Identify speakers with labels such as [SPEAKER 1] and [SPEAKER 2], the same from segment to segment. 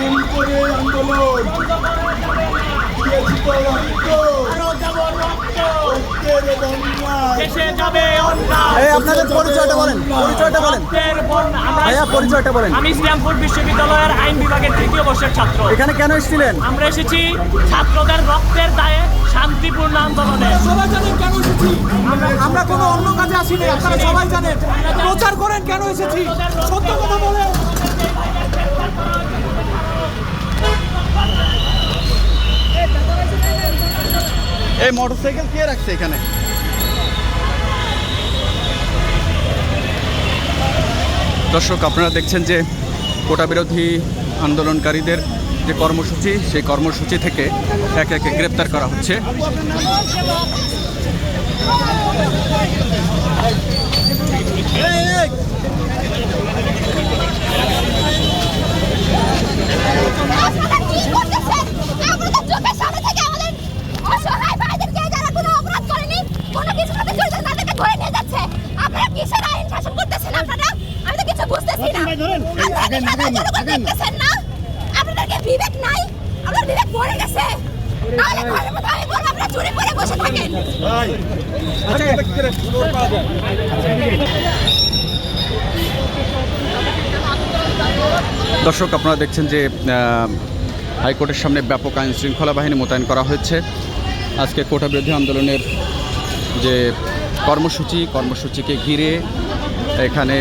[SPEAKER 1] দিন করে আন্দোলন দিয়েছি তো রক্ত, রক্তের বন্যায়
[SPEAKER 2] দেশে যাবে অন্যায়।
[SPEAKER 3] এই আপনাদের পরিচয়টা বলেন, পরিচয়টা বলেন ভাইয়া, পরিচয়টা বলেন।
[SPEAKER 2] আমি ইসলামপুর বিশ্ববিদ্যালয়ের আইন বিভাগের 3য় বর্ষের ছাত্র।
[SPEAKER 3] এখানে কেন এসেছিলেন?
[SPEAKER 2] আমরা এসেছি ছাত্রদের রক্তের দায়ে শান্তিপূর্ণ আন্দোলনে।
[SPEAKER 4] সবাই জানেন কেন এসেছি, আমরা কোনো অন্য কাজে আসিনি, আপনারা সবাই জানেন। প্রচার করেন কেন এসেছি, সত্য কথা বলেন।
[SPEAKER 3] এই মোটরসাইকেল কে রাখছে এখানে? দর্শক, আপনারা দেখছেন যে কোটা বিরোধী আন্দোলনকারীদের যে কর্মসূচি, সেই কর্মসূচি থেকে একে একে গ্রেপ্তার করা হচ্ছে।
[SPEAKER 5] আপনাদের বিবেক নাই, আপনাদের বিবেক পড়ে গেছে। তাহলে ঘরের মধ্যে আমি বলবো আপনারা চুরি করে বসে থাকেন।
[SPEAKER 3] দর্শক, আপনারা দেখছেন যে হাইকোর্টের সামনে ব্যাপক আইন শৃঙ্খলা বাহিনী মোতায়েন করা হয়েছে। আজকে কোটা বিরোধী আন্দোলনের যে কর্মসূচিকে ঘিরে এখানে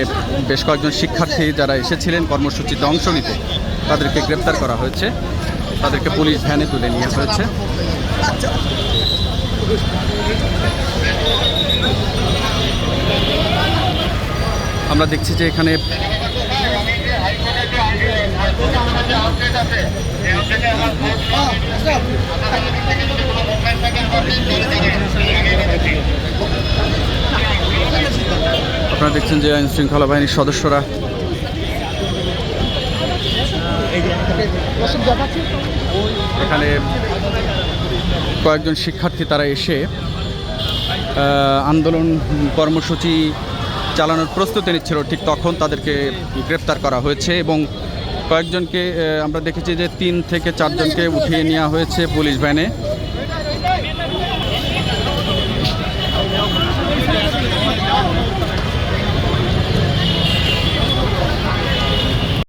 [SPEAKER 3] বেশ কয়েকজন শিক্ষার্থী যারা এসেছিলেন কর্মসূচিতে অংশ নিতে, তাদেরকে গ্রেপ্তার করা হয়েছে। তাদেরকে পুলিশ ভ্যানে তুলে নিয়ে হয়েছে। আমরা দেখছি যে এখানে আপনারা দেখছেন যে আইন শৃঙ্খলা বাহিনীর সদস্যরা এখানে কয়েকজন শিক্ষার্থী তারা এসে আন্দোলন কর্মসূচি চালানোর প্রস্তুতি নিচ্ছিল, ঠিক তখন তাদেরকে গ্রেপ্তার করা হয়েছে এবং কয়েকজনকে আমরা দেখেছি যে 3 থেকে 4 জনকে উঠিয়ে নেওয়া হয়েছে পুলিশ ভ্যানে।